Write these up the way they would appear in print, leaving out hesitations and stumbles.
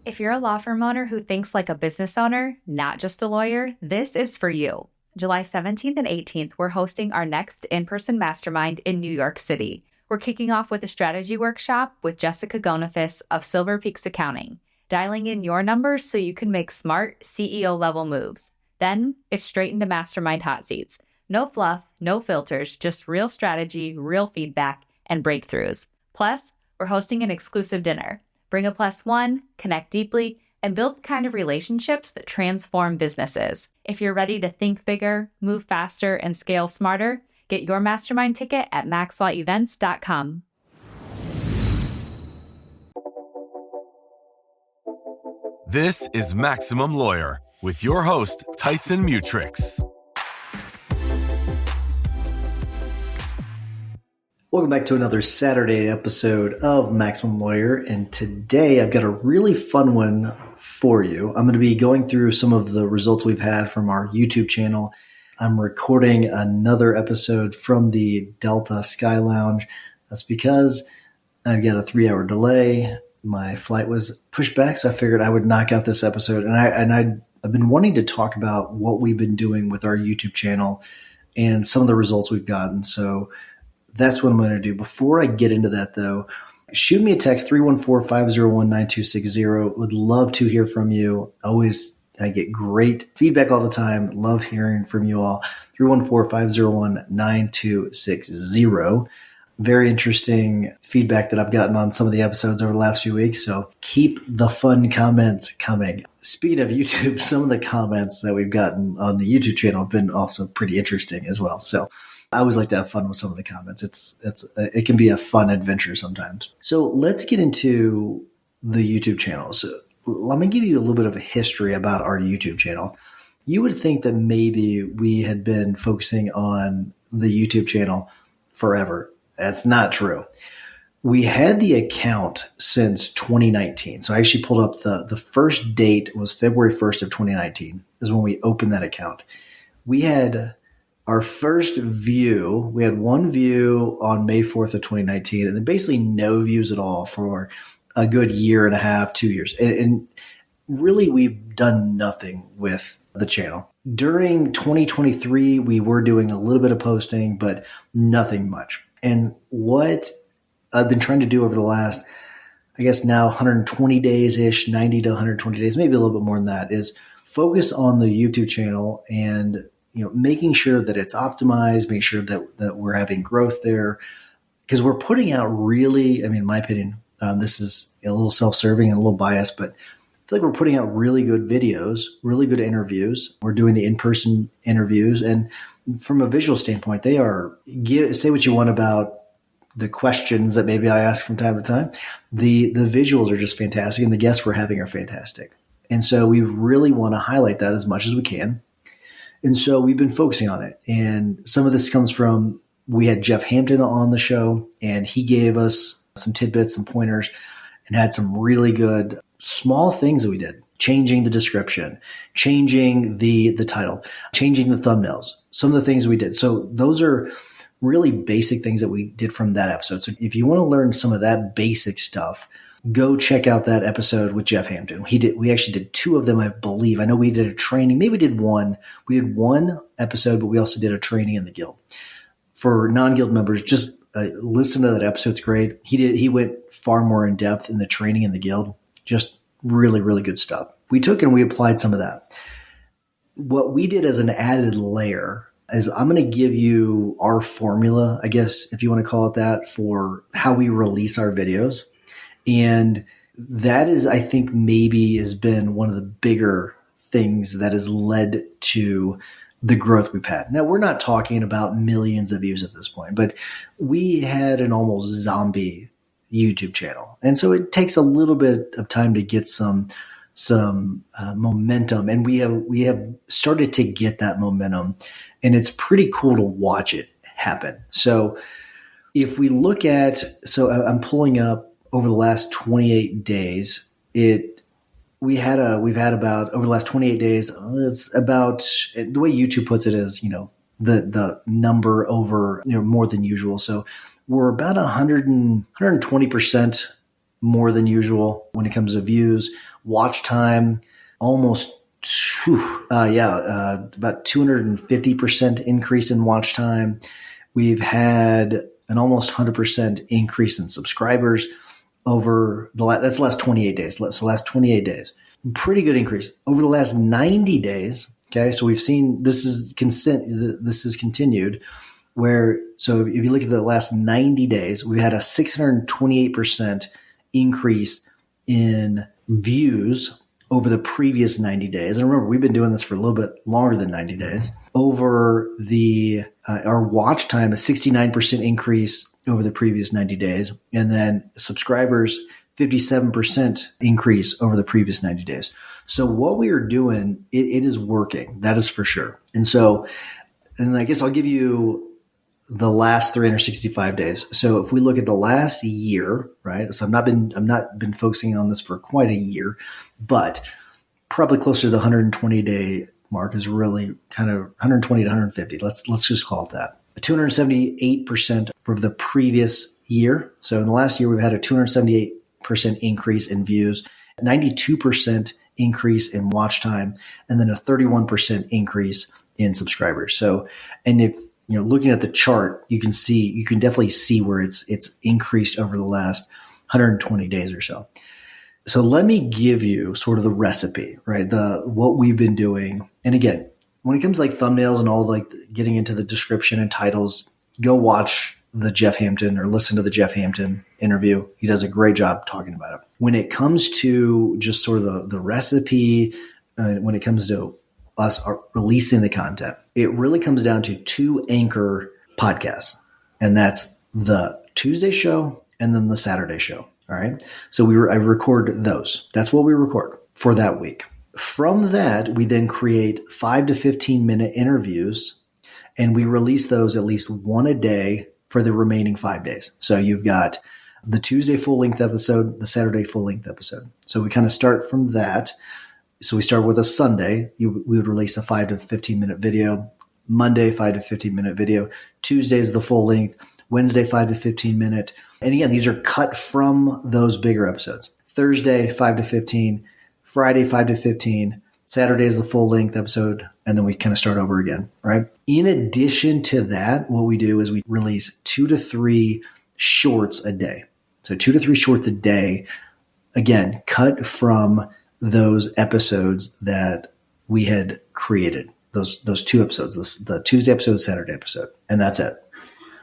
If you're a law firm owner who thinks like a business owner, not just a lawyer, this is for you. July 17th and 18th, we're hosting our next in-person mastermind in New York City. We're kicking off with a strategy workshop with Jessica Gonifas of Silver Peaks Accounting, dialing in your numbers so you can make smart CEO-level moves. Then it's straight into mastermind hot seats. No fluff, no filters, just real strategy, real feedback, and breakthroughs. Plus, we're hosting an exclusive dinner. Bring a plus one, connect deeply, and build the kind of relationships that transform businesses. If you're ready to think bigger, move faster, and scale smarter, get your mastermind ticket at maxlawevents.com. This is Maximum Lawyer with your host, Tyson Mutrix. Welcome back to another Saturday episode of Maximum Lawyer, and today I've got a really fun one for you. I'm going to be going through some of the results we've had from our YouTube channel. I'm recording another episode from the Delta Sky Lounge. That's because I've got a 3-hour delay. My flight was pushed back, so I figured I would knock out this episode. And I've been wanting to talk about what we've been doing with our YouTube channel and some of the results we've gotten. So that's what I'm going to do. Before I get into that, though, shoot me a text, 314-501-9260. Would love to hear from you. I get great feedback all the time. Love hearing from you all. 314-501-9260. Very interesting feedback that I've gotten on some of the episodes over the last few weeks. So keep the fun comments coming. Speaking of YouTube, some of the comments that we've gotten on the YouTube channel have been also pretty interesting as well. So I always like to have fun with some of the comments. It can be a fun adventure sometimes. So let's get into the YouTube channel. So let me give you a little bit of a history about our YouTube channel. You would think that maybe we had been focusing on the YouTube channel forever. That's not true. We had the account since 2019. So I actually pulled up the first date was February 1st of 2019 is when we opened that account. We had our first view, we had one view on May 4th of 2019, and then basically no views at all for a good year and a half, 2 years. And really, we've done nothing with the channel. During 2023, we were doing a little bit of posting, but nothing much. And what I've been trying to do over the last, I guess now 120 days-ish, 90 to 120 days, maybe a little bit more than that, is focus on the YouTube channel and making sure that it's optimized, making sure that we're having growth there, because we're putting out really, in my opinion, this is a little self-serving and a little biased, but I feel like we're putting out really good videos, really good interviews. We're doing the in-person interviews, and from a visual standpoint, they are, say what you want about the questions that maybe I ask from time to time. The visuals are just fantastic, and the guests we're having are fantastic. And so we really want to highlight that as much as we can. And so we've been focusing on it. And some of this comes from, we had Jeff Hampton on the show, and he gave us some tidbits, some pointers, and had some really good small things that we did. Changing the description, changing the title, changing the thumbnails, some of the things we did. So those are really basic things that we did from that episode. So if you want to learn some of that basic stuff, go check out that episode with Jeff Hampton. We actually did 2 of them, I believe. I know we did a training. Maybe we did one. We did one episode, but we also did a training in the guild. For non-guild members, just listen to that episode. It's great. He went far more in depth in the training in the guild. Just really, really good stuff. We took and we applied some of that. What we did as an added layer is I'm going to give you our formula, I guess, if you want to call it that, for how we release our videos. And that is, I think, maybe has been one of the bigger things that has led to the growth we've had. Now, we're not talking about millions of views at this point, but we had an almost zombie YouTube channel. And so it takes a little bit of time to get some momentum. And we have started to get that momentum, and it's pretty cool to watch it happen. So if we look at, I'm pulling up over the last 28 days, we've had about over the last 28 days, it's about, the way YouTube puts it is, the number over, more than usual. So we're about 120% more than usual when it comes to views. Watch time, almost, about 250% increase in watch time. We've had an almost 100% increase in subscribers over that's the last 28 days. So last 28 days, pretty good increase over the last 90 days. Okay. So we've seen this is continued where, so if you look at the last 90 days, we had a 628% increase in views over the previous 90 days. And remember, we've been doing this for a little bit longer than 90 days. Over our watch time, a 69% increase over the previous 90 days. And then subscribers, 57% increase over the previous 90 days. So what we are doing, it is working. That is for sure. And I guess I'll give you the last 365 days. So if we look at the last year, right? So I've not been focusing on this for quite a year, but probably closer to the 120 day mark is really kind of 120 to 150. Let's just call it that. 278% for the previous year. So in the last year, we've had a 278% increase in views, 92% increase in watch time, and then a 31% increase in subscribers. So, and if looking at the chart, you can definitely see where it's increased over the last 120 days or so. So let me give you sort of the recipe, right? What we've been doing. And again, when it comes to like thumbnails and all like getting into the description and titles, go watch the Jeff Hampton or listen to the Jeff Hampton interview. He does a great job talking about it. When it comes to just sort of the recipe, when it comes to us releasing the content, it really comes down to two anchor podcasts, and that's the Tuesday show and then the Saturday show. All right. So I record those. That's what we record for that week. From that, we then create 5 to 15 minute interviews, and we release those at least one a day for the remaining 5 days. So you've got the Tuesday full length episode, the Saturday full length episode. So we kind of start from that. So we start with a Sunday. We would release a 5 to 15 minute video. Monday, 5 to 15 minute video. Tuesday is the full length. Wednesday, 5 to 15 minute. And again, these are cut from those bigger episodes. Thursday, 5 to 15. Friday, 5 to 15. Saturday is the full length episode. And then we kind of start over again, right? In addition to that, what we do is we release 2 to 3 shorts a day. So 2 to 3 shorts a day, again, cut from those episodes that we had created, those 2 episodes, the Tuesday episode, the Saturday episode, and that's it.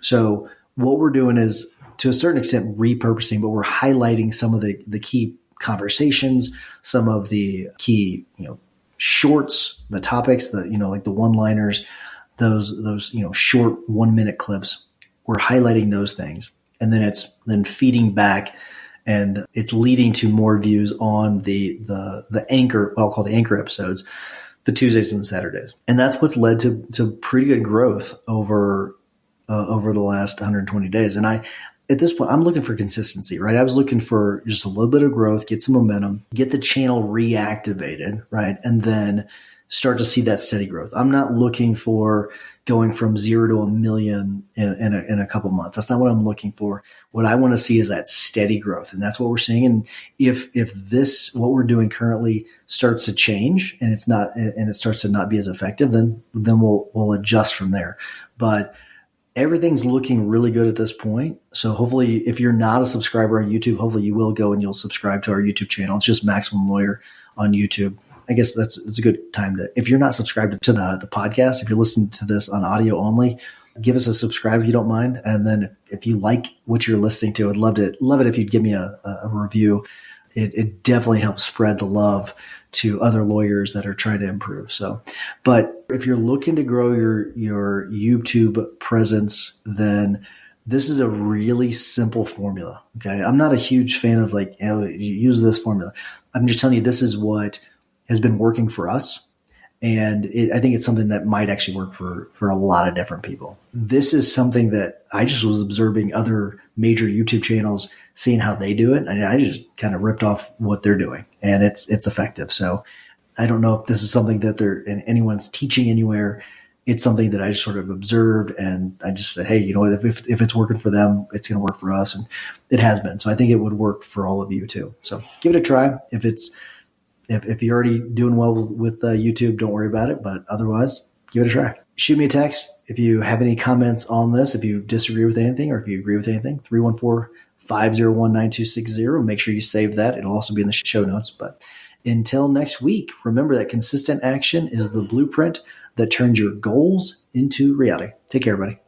So what we're doing is, to a certain extent, repurposing, but we're highlighting some of the key conversations, some of the key, shorts, the topics, like the one-liners, those short 1-minute clips. We're highlighting those things, and then it's then feeding back. And it's leading to more views on the anchor, what I'll call the anchor episodes, the Tuesdays and the Saturdays. And that's what's led to pretty good growth over the last 120 days. And at this point, I'm looking for consistency, right? I was looking for just a little bit of growth, get some momentum, get the channel reactivated, right? And then start to see that steady growth. I'm not looking for going from 0 to 1 million in a couple months. That's not what I'm looking for. What I want to see is that steady growth. And that's what we're seeing. And if what we're doing currently starts to change and it starts to not be as effective, then we'll adjust from there. But everything's looking really good at this point. So hopefully, if you're not a subscriber on YouTube, hopefully you will go and you'll subscribe to our YouTube channel. It's just Maximum Lawyer on YouTube. I guess it's a good time to, if you're not subscribed to the podcast, if you're listening to this on audio only, give us a subscribe if you don't mind. And then if you like what you're listening to, I'd love it if you'd give me a review. It definitely helps spread the love to other lawyers that are trying to improve. So, but if you're looking to grow your YouTube presence, then this is a really simple formula. Okay. I'm not a huge fan of you use this formula. I'm just telling you, this is what has been working for us. And I think it's something that might actually work for a lot of different people. This is something that I just was observing other major YouTube channels, seeing how they do it. And I just kind of ripped off what they're doing, and it's effective. So I don't know if this is something that anyone's teaching anywhere. It's something that I just sort of observed, and I just said, hey, if it's working for them, it's going to work for us. And it has been. So I think it would work for all of you too. So give it a try. If it's If you're already doing well with YouTube, don't worry about it. But otherwise, give it a try. Shoot me a text if you have any comments on this, if you disagree with anything or if you agree with anything. 314-501-9260. Make sure you save that. It'll also be in the show notes. But until next week, remember that consistent action is the blueprint that turns your goals into reality. Take care, everybody.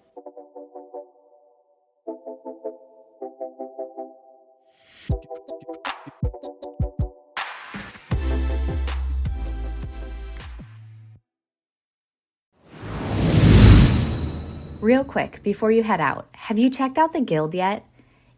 Real quick, before you head out, have you checked out the Guild yet?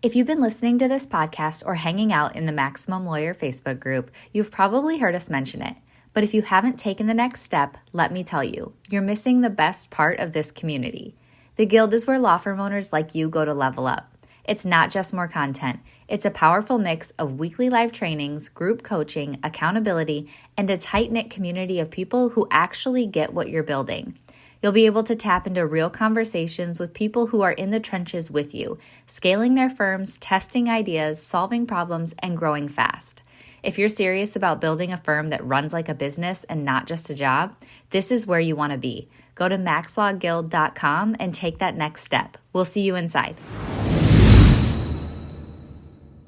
If you've been listening to this podcast or hanging out in the Maximum Lawyer Facebook group, you've probably heard us mention it. But if you haven't taken the next step, let me tell you, you're missing the best part of this community. The Guild is where law firm owners like you go to level up. It's not just more content. It's a powerful mix of weekly live trainings, group coaching, accountability, and a tight-knit community of people who actually get what you're building. You'll be able to tap into real conversations with people who are in the trenches with you, scaling their firms, testing ideas, solving problems, and growing fast. If you're serious about building a firm that runs like a business and not just a job, this is where you want to be. Go to maxlawguild.com and take that next step. We'll see you inside.